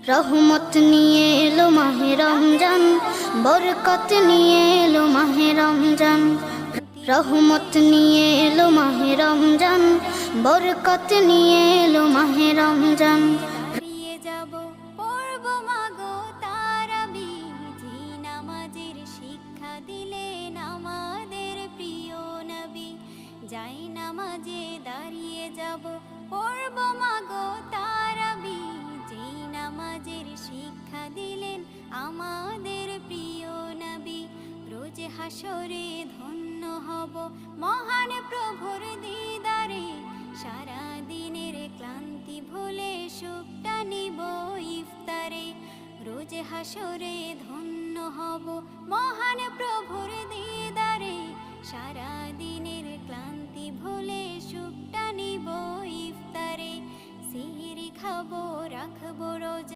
রহমত নিয়ে এলো মাহে রমজান, বরকত নিয়ে এলো মাহে রমজান। রহমত নিয়ে এলো মাহে রমজান, বরকত নিয়ে এলো মাহে রমজান। হারিয়ে যাব পড়ব মাগো তারাবি, যে নামাজের শিক্ষা দিলেন আমাদের প্রিয় নবী। যাই নামাজে দাঁড়িয়ে যাব পড়ব মাগো তারাবি, যে নামাজের শিক্ষা দিলেন আমাদের প্রিয় নবী। রোজ হাসরে ধন্য হব মহান প্রভুর দিদারে, সারা দিনের ক্লান্তি ভুলে সুখটা নিব ইফতারে। রোজ হাসরে ধন্য হব মহান প্রভুর দিদারে, সারা দিনের ক্লান্তি ভুলে সুখটা নিব ইফতারে। সিহরি খাবো রাখবো রোজা।